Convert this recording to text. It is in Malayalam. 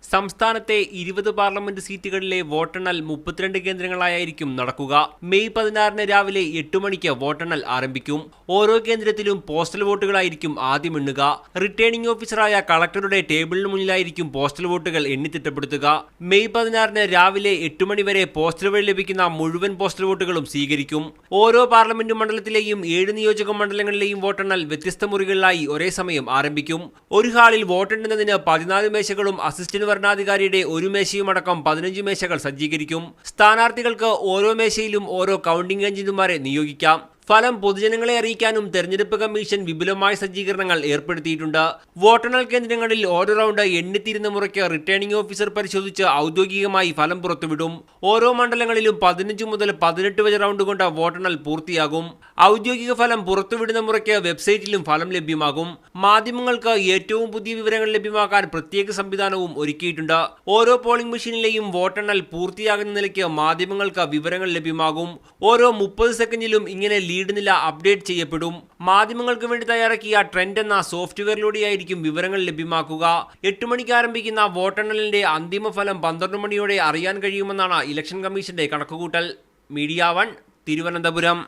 സംസ്ഥാനത്തെ 20 പാർലമെന്റ് സീറ്റുകളിലെ വോട്ടെണ്ണൽ 32 കേന്ദ്രങ്ങളായിരിക്കും നടക്കുക. മെയ് 16 രാവിലെ 8 മണിക്ക് വോട്ടെണ്ണൽ ആരംഭിക്കും. ഓരോ കേന്ദ്രത്തിലും പോസ്റ്റൽ വോട്ടുകളായിരിക്കും ആദ്യം എണ്ണുക. റിട്ടേണിംഗ് ഓഫീസറായ കളക്ടറുടെ ടേബിളിന് മുന്നിലായിരിക്കും പോസ്റ്റൽ വോട്ടുകൾ എണ്ണിത്തിട്ടപ്പെടുത്തുക. മെയ് 16 രാവിലെ 8 മണി വരെ പോസ്റ്റൽ വഴി ലഭിക്കുന്ന മുഴുവൻ പോസ്റ്റൽ വോട്ടുകളും സ്വീകരിക്കും. ഓരോ പാർലമെന്റ് മണ്ഡലത്തിലെയും 7 നിയോജക മണ്ഡലങ്ങളിലെയും വോട്ടെണ്ണൽ വ്യത്യസ്ത മുറികളിലായി ഒരേ സമയം ആരംഭിക്കും. ഒരു ഹാളിൽ വോട്ടെണ്ണുന്നതിന് 14 മേശകളും അസിസ്റ്റന്റ് വരണാധികാരിയുടെ ഒരു മേശയുമടക്കം 15 മേശകൾ സജ്ജീകരിക്കും. സ്ഥാനാർത്ഥികൾക്ക് ഓരോ മേശയിലും ഓരോ കൗണ്ടിംഗ് ഏജന്റുമാരെ നിയോഗിക്കാം. ഫലം പൊതുജനങ്ങളെ അറിയിക്കാനും തെരഞ്ഞെടുപ്പ് കമ്മീഷൻ വിപുലമായ സജ്ജീകരണങ്ങൾ ഏർപ്പെടുത്തിയിട്ടുണ്ട്. വോട്ടെണ്ണൽ കേന്ദ്രങ്ങളിൽ ഓരോ റൗണ്ട് എണ്ണിത്തീരുന്ന മുറയ്ക്ക് റിട്ടേണിംഗ് ഓഫീസർ പരിശോധിച്ച് ഔദ്യോഗികമായി ഫലം പുറത്തുവിടും. ഓരോ മണ്ഡലങ്ങളിലും 15 മുതൽ 18 വരെ റൗണ്ട് കൊണ്ട് വോട്ടെണ്ണൽ പൂർത്തിയാകും. ഔദ്യോഗിക ഫലം പുറത്തുവിടുന്ന മുറയ്ക്ക് വെബ്സൈറ്റിലും ഫലം ലഭ്യമാകും. മാധ്യമങ്ങൾക്ക് ഏറ്റവും പുതിയ വിവരങ്ങൾ ലഭ്യമാക്കാൻ പ്രത്യേക സംവിധാനവും ഒരുക്കിയിട്ടുണ്ട്. ഓരോ പോളിംഗ് മെഷീനിലെയും വോട്ടെണ്ണൽ പൂർത്തിയാകുന്ന നിലയ്ക്ക് മാധ്യമങ്ങൾക്ക് വിവരങ്ങൾ ലഭ്യമാകും. ഓരോ 30 സെക്കൻഡിലും ഇങ്ങനെ ലീഡ് നില അപ്ഡേറ്റ് ചെയ്യപ്പെടും. മാധ്യമങ്ങൾക്ക് വേണ്ടി തയ്യാറാക്കിയ ട്രെൻഡ് എന്ന സോഫ്റ്റ്വെയറിലൂടെയായിരിക്കും വിവരങ്ങൾ ലഭ്യമാക്കുക. 8 മണിക്ക് ആരംഭിക്കുന്ന വോട്ടെണ്ണലിന്റെ അന്തിമ ഫലം 12 മണിയോടെ അറിയാൻ കഴിയുമെന്നാണ് ഇലക്ഷൻ കമ്മീഷന്റെ കണക്കുകൂട്ടൽ. മീഡിയ 1 തിരുവനന്തപുരം.